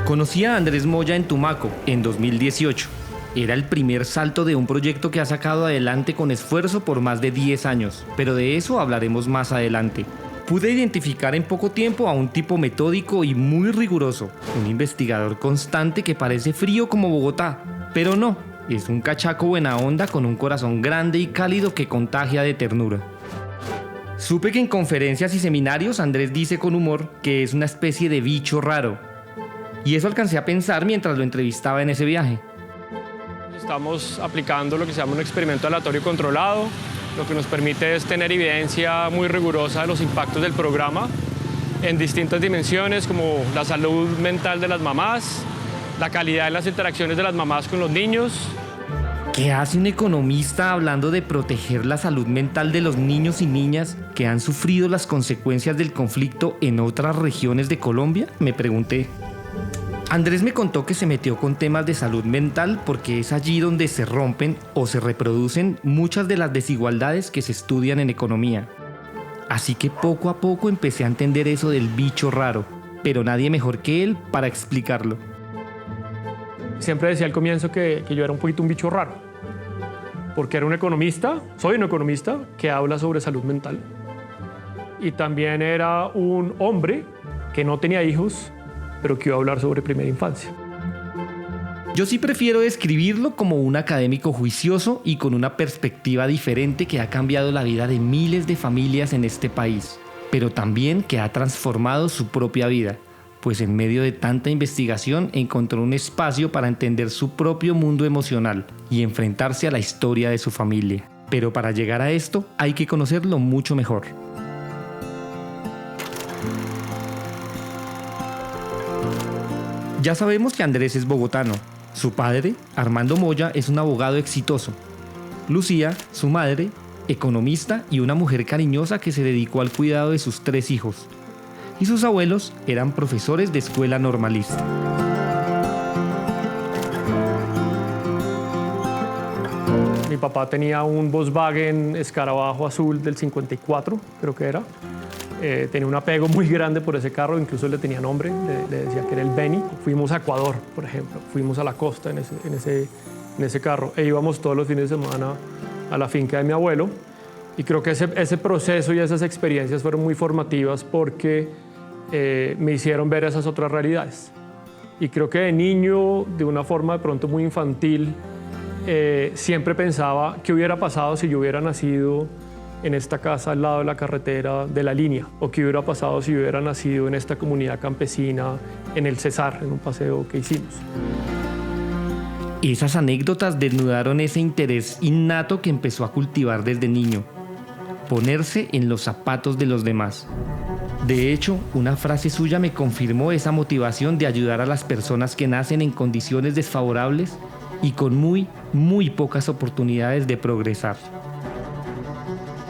Conocí a Andrés Moya en Tumaco en 2018. Era el primer salto de un proyecto que ha sacado adelante con esfuerzo por más de 10 años, pero de eso hablaremos más adelante. Pude identificar en poco tiempo a un tipo metódico y muy riguroso, un investigador constante que parece frío como Bogotá, pero no, es un cachaco buena onda con un corazón grande y cálido que contagia de ternura. Supe que en conferencias y seminarios Andrés dice con humor que es una especie de bicho raro, y eso alcancé a pensar mientras lo entrevistaba en ese viaje. Estamos aplicando lo que se llama un experimento aleatorio controlado. Lo que nos permite es tener evidencia muy rigurosa de los impactos del programa en distintas dimensiones, como la salud mental de las mamás, la calidad de las interacciones de las mamás con los niños. ¿Qué hace un economista hablando de proteger la salud mental de los niños y niñas que han sufrido las consecuencias del conflicto en otras regiones de Colombia? Me pregunté. Andrés me contó que se metió con temas de salud mental porque es allí donde se rompen o se reproducen muchas de las desigualdades que se estudian en economía. Así que poco a poco empecé a entender eso del bicho raro, pero nadie mejor que él para explicarlo. Siempre decía al comienzo que yo era un poquito un bicho raro, porque era un economista, soy un economista que habla sobre salud mental. Y también era un hombre que no tenía hijos, pero que iba a hablar sobre primera infancia. Yo sí prefiero describirlo como un académico juicioso y con una perspectiva diferente que ha cambiado la vida de miles de familias en este país, pero también que ha transformado su propia vida, pues en medio de tanta investigación encontró un espacio para entender su propio mundo emocional y enfrentarse a la historia de su familia. Pero para llegar a esto hay que conocerlo mucho mejor. Ya sabemos que Andrés es bogotano. Su padre, Armando Moya, es un abogado exitoso. Lucía, su madre, economista y una mujer cariñosa que se dedicó al cuidado de sus 3 hijos. Y sus abuelos eran profesores de escuela normalista. Mi papá tenía un Volkswagen Escarabajo azul del 54, creo que era. Tenía un apego muy grande por ese carro, incluso le tenía nombre, le decía que era el Benny. Fuimos a Ecuador, por ejemplo, fuimos a la costa en ese carro e íbamos todos los fines de semana a la finca de mi abuelo. Y creo que ese proceso y esas experiencias fueron muy formativas porque me hicieron ver esas otras realidades. Y creo que de niño, de una forma de pronto muy infantil, siempre pensaba qué hubiera pasado si yo hubiera nacido en esta casa al lado de la carretera de la línea, o qué hubiera pasado si hubiera nacido en esta comunidad campesina, en el Cesar, en un paseo que hicimos. Esas anécdotas desnudaron ese interés innato que empezó a cultivar desde niño: ponerse en los zapatos de los demás. De hecho, una frase suya me confirmó esa motivación de ayudar a las personas que nacen en condiciones desfavorables y con muy pocas oportunidades de progresar.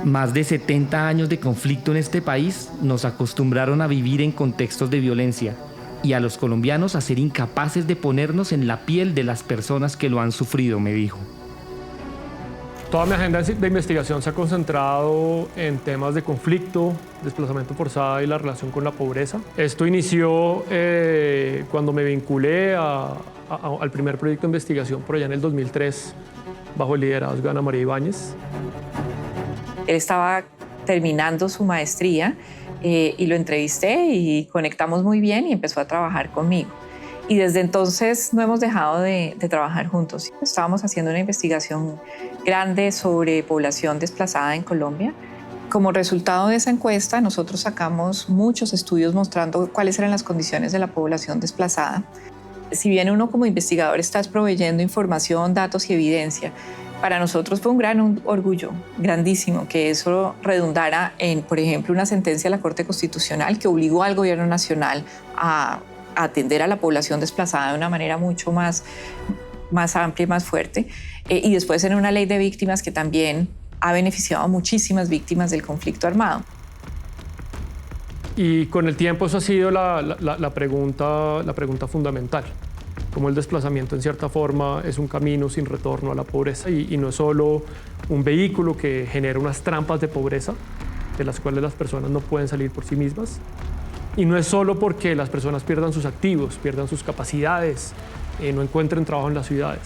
Más de 70 años de conflicto en este país nos acostumbraron a vivir en contextos de violencia y a los colombianos a ser incapaces de ponernos en la piel de las personas que lo han sufrido, me dijo. Toda mi agenda de investigación se ha concentrado en temas de conflicto, desplazamiento forzado y la relación con la pobreza. Esto inició cuando me vinculé al primer proyecto de investigación por allá en el 2003, bajo el liderazgo de Ana María Ibáñez. Él estaba terminando su maestría y lo entrevisté y conectamos muy bien y empezó a trabajar conmigo. Y desde entonces no hemos dejado de trabajar juntos. Estábamos haciendo una investigación grande sobre población desplazada en Colombia. Como resultado de esa encuesta, nosotros sacamos muchos estudios mostrando cuáles eran las condiciones de la población desplazada. Si bien uno como investigador está proveyendo información, datos y evidencia, para nosotros fue un gran orgullo, grandísimo, que eso redundara en, por ejemplo, una sentencia de la Corte Constitucional que obligó al Gobierno Nacional a atender a la población desplazada de una manera mucho más amplia y más fuerte. Y después en una ley de víctimas que también ha beneficiado a muchísimas víctimas del conflicto armado. Y con el tiempo eso ha sido la pregunta fundamental. Cómo el desplazamiento en cierta forma es un camino sin retorno a la pobreza y no es solo un vehículo que genera unas trampas de pobreza de las cuales las personas no pueden salir por sí mismas, Y no es solo porque las personas pierdan sus activos, pierdan sus capacidades, no encuentren trabajo en las ciudades.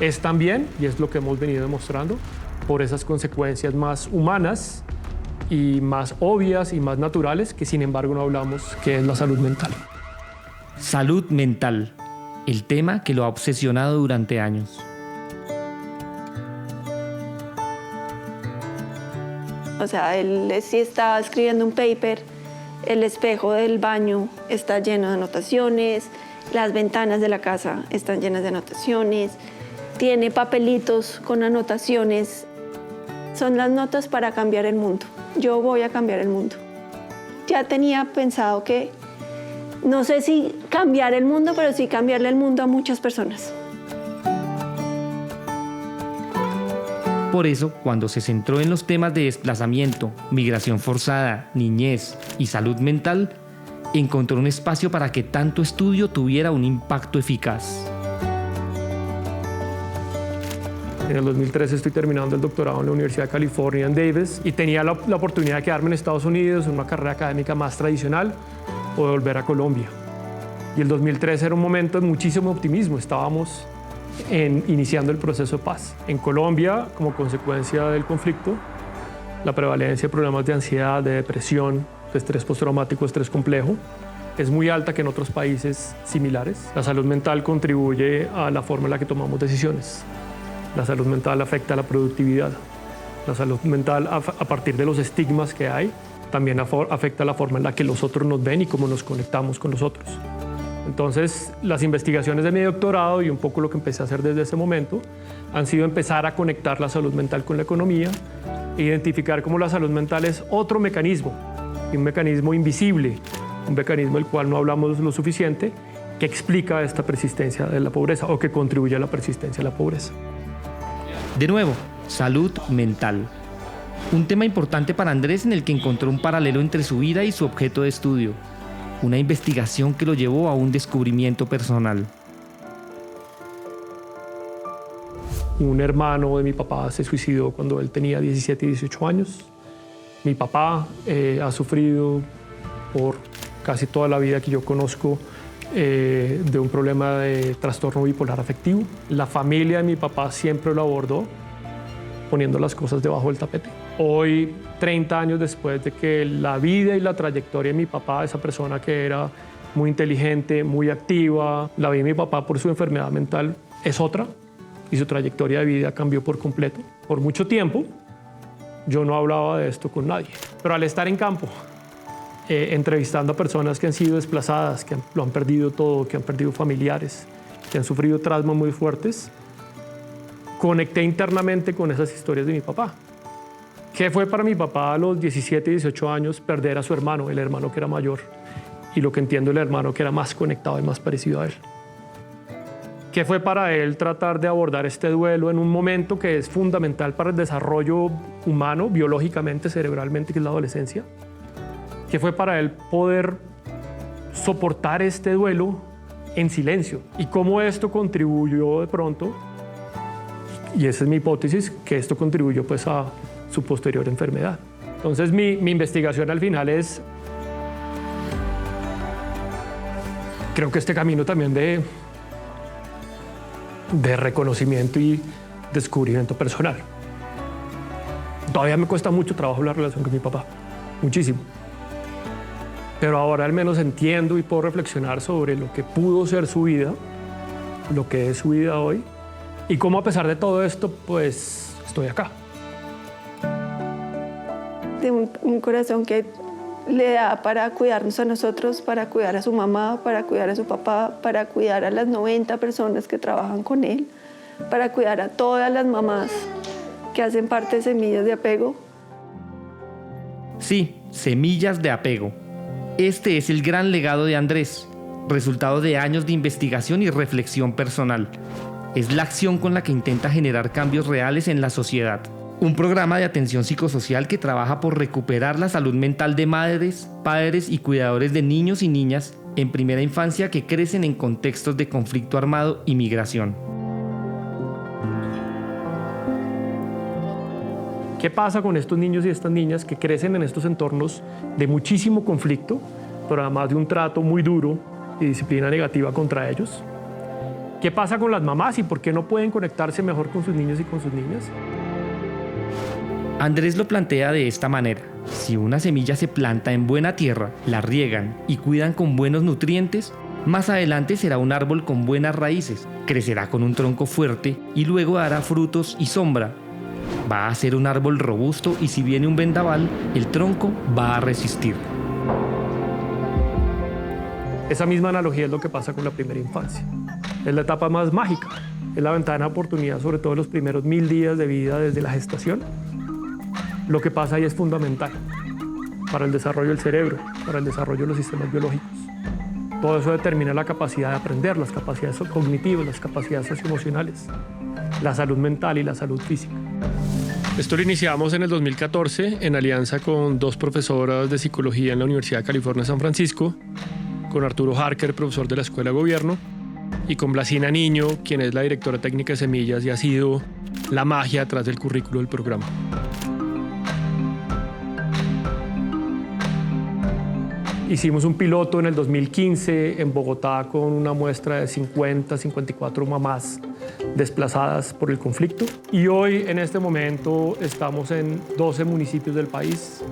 Es también, y es lo que hemos venido demostrando, por esas consecuencias más humanas y más obvias y más naturales que sin embargo no hablamos, que es la salud mental. Salud mental, el tema que lo ha obsesionado durante años. O sea, él sí está escribiendo un paper, el espejo del baño está lleno de anotaciones, las ventanas de la casa están llenas de anotaciones, tiene papelitos con anotaciones. Son las notas para cambiar el mundo. Yo voy a cambiar el mundo. Ya tenía pensado que, no sé si cambiar el mundo, pero sí cambiarle el mundo a muchas personas. Por eso, cuando se centró en los temas de desplazamiento, migración forzada, niñez y salud mental, encontró un espacio para que tanto estudio tuviera un impacto eficaz. En el 2013 estoy terminando el doctorado en la Universidad de California en Davis y tenía la oportunidad de quedarme en Estados Unidos en una carrera académica más tradicional o de volver a Colombia. Y el 2013 era un momento de muchísimo optimismo. Estábamos iniciando el proceso de paz. En Colombia, como consecuencia del conflicto, la prevalencia de problemas de ansiedad, de depresión, de estrés postraumático, estrés complejo, es muy alta que en otros países similares. La salud mental contribuye a la forma en la que tomamos decisiones. La salud mental afecta a la productividad. La salud mental, a partir de los estigmas que hay, también afecta la forma en la que los otros nos ven y cómo nos conectamos con los otros. Entonces, las investigaciones de mi doctorado y un poco lo que empecé a hacer desde ese momento han sido empezar a conectar la salud mental con la economía e identificar cómo la salud mental es otro mecanismo, y un mecanismo invisible, un mecanismo del cual no hablamos lo suficiente, que explica esta persistencia de la pobreza o que contribuye a la persistencia de la pobreza. De nuevo, salud mental. Un tema importante para Andrés en el que encontró un paralelo entre su vida y su objeto de estudio. Una investigación que lo llevó a un descubrimiento personal. Un hermano de mi papá se suicidó cuando él tenía 17 y 18 años. Mi papá ha sufrido por casi toda la vida que yo conozco de un problema de trastorno bipolar afectivo. La familia de mi papá siempre lo abordó poniendo las cosas debajo del tapete. Hoy, 30 años después de que la vida y la trayectoria de mi papá, esa persona que era muy inteligente, muy activa, la vida de mi papá por su enfermedad mental es otra y su trayectoria de vida cambió por completo. Por mucho tiempo yo no hablaba de esto con nadie, pero al estar en campo, entrevistando a personas que han sido desplazadas, que lo han perdido todo, que han perdido familiares, que han sufrido traumas muy fuertes, conecté internamente con esas historias de mi papá. ¿Qué fue para mi papá a los 17 y 18 años perder a su hermano, el hermano que era mayor, y lo que entiendo el hermano que era más conectado y más parecido a él? ¿Qué fue para él tratar de abordar este duelo en un momento que es fundamental para el desarrollo humano, biológicamente, cerebralmente, que es la adolescencia? ¿Qué fue para él poder soportar este duelo en silencio? ¿Y cómo esto contribuyó de pronto? Y esa es mi hipótesis, que esto contribuyó pues a su posterior enfermedad. Entonces mi investigación al final es, creo que este camino también de reconocimiento y descubrimiento personal. Todavía me cuesta mucho trabajo la relación con mi papá, muchísimo. Pero ahora al menos entiendo y puedo reflexionar sobre lo que pudo ser su vida, lo que es su vida hoy, y cómo a pesar de todo esto, pues estoy acá. De un corazón que le da para cuidarnos a nosotros, para cuidar a su mamá, para cuidar a su papá, para cuidar a las 90 personas que trabajan con él, para cuidar a todas las mamás que hacen parte de Semillas de Apego. Sí, Semillas de Apego. Este es el gran legado de Andrés, resultado de años de investigación y reflexión personal. Es la acción con la que intenta generar cambios reales en la sociedad. Un programa de atención psicosocial que trabaja por recuperar la salud mental de madres, padres y cuidadores de niños y niñas en primera infancia que crecen en contextos de conflicto armado y migración. ¿Qué pasa con estos niños y estas niñas que crecen en estos entornos de muchísimo conflicto, pero además de un trato muy duro y disciplina negativa contra ellos. ¿Qué pasa con las mamás y por qué no pueden conectarse mejor con sus niños y con sus niñas? Andrés lo plantea de esta manera. Si una semilla se planta en buena tierra, la riegan y cuidan con buenos nutrientes, más adelante será un árbol con buenas raíces, crecerá con un tronco fuerte y luego dará frutos y sombra. Va a ser un árbol robusto y si viene un vendaval, el tronco va a resistir. Esa misma analogía es lo que pasa con la primera infancia. Es la etapa más mágica, es la ventana de oportunidad, sobre todo los primeros 1000 días de vida desde la gestación. Lo que pasa ahí es fundamental para el desarrollo del cerebro, para el desarrollo de los sistemas biológicos. Todo eso determina la capacidad de aprender, las capacidades cognitivas, las capacidades socioemocionales, la salud mental y la salud física. Esto lo iniciamos en el 2014 en alianza con 2 profesoras de psicología en la Universidad de California, San Francisco, con Arturo Harker, profesor de la Escuela de Gobierno, y con Blasina Niño, quien es la directora técnica de Semillas y ha sido la magia atrás del currículo del programa. Hicimos un piloto en el 2015 en Bogotá con una muestra de 54 mamás desplazadas por el conflicto. Y hoy, en este momento, estamos en 12 municipios del país,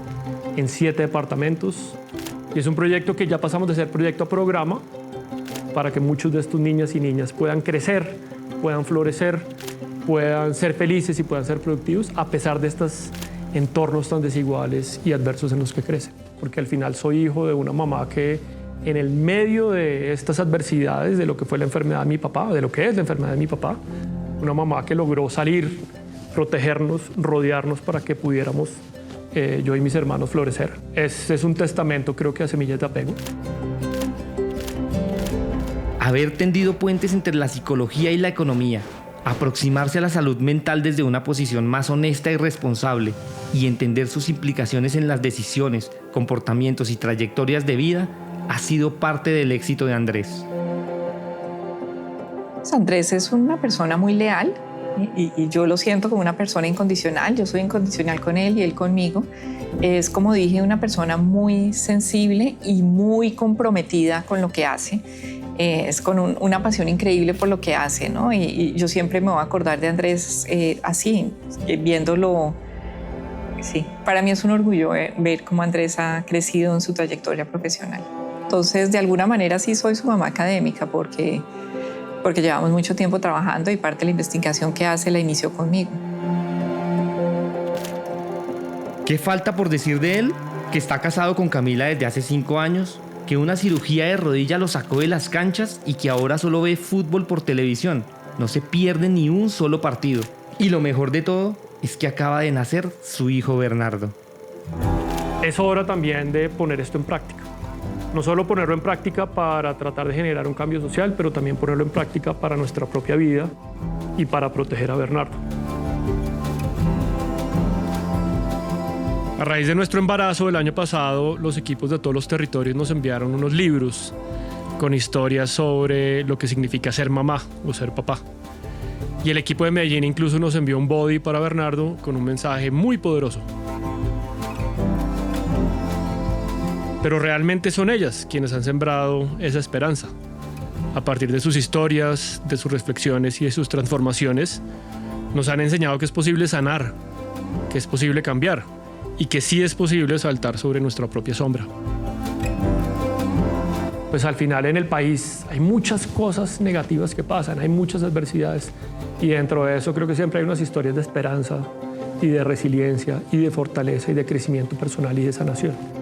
en 7 departamentos. Y es un proyecto que ya pasamos de ser proyecto a programa para que muchos de estos niñas y niñas puedan crecer, puedan florecer, puedan ser felices y puedan ser productivos a pesar de estos entornos tan desiguales y adversos en los que crecen. Porque al final soy hijo de una mamá que en el medio de estas adversidades, de lo que fue la enfermedad de mi papá, de lo que es la enfermedad de mi papá, una mamá que logró salir, protegernos, rodearnos para que pudiéramos yo y mis hermanos florecer. Es un testamento, creo que, a Semillas de Apego. Haber tendido puentes entre la psicología y la economía, aproximarse a la salud mental desde una posición más honesta y responsable y entender sus implicaciones en las decisiones, comportamientos y trayectorias de vida ha sido parte del éxito de Andrés. Andrés es una persona muy leal y yo lo siento como una persona incondicional. Yo soy incondicional con él y él conmigo. Es, como dije, una persona muy sensible y muy comprometida con lo que hace. Es con una pasión increíble por lo que hace, ¿no? Y yo siempre me voy a acordar de Andrés así, viéndolo. Sí, para mí es un orgullo ver cómo Andrés ha crecido en su trayectoria profesional. Entonces, de alguna manera sí soy su mamá académica porque llevamos mucho tiempo trabajando y parte de la investigación que hace la inició conmigo. ¿Qué falta por decir de él? Que está casado con Camila desde hace 5 años, que una cirugía de rodilla lo sacó de las canchas y que ahora solo ve fútbol por televisión. No se pierde ni un solo partido. Y lo mejor de todo es que acaba de nacer su hijo Bernardo. Es hora también de poner esto en práctica. No solo ponerlo en práctica para tratar de generar un cambio social, pero también ponerlo en práctica para nuestra propia vida y para proteger a Bernardo. A raíz de nuestro embarazo del año pasado, los equipos de todos los territorios nos enviaron unos libros con historias sobre lo que significa ser mamá o ser papá. Y el equipo de Medellín incluso nos envió un body para Bernardo con un mensaje muy poderoso. Pero realmente son ellas quienes han sembrado esa esperanza. A partir de sus historias, de sus reflexiones y de sus transformaciones, nos han enseñado que es posible sanar, que es posible cambiar y que sí es posible saltar sobre nuestra propia sombra. Pues al final en el país hay muchas cosas negativas que pasan, hay muchas adversidades y dentro de eso creo que siempre hay unas historias de esperanza y de resiliencia y de fortaleza y de crecimiento personal y de sanación.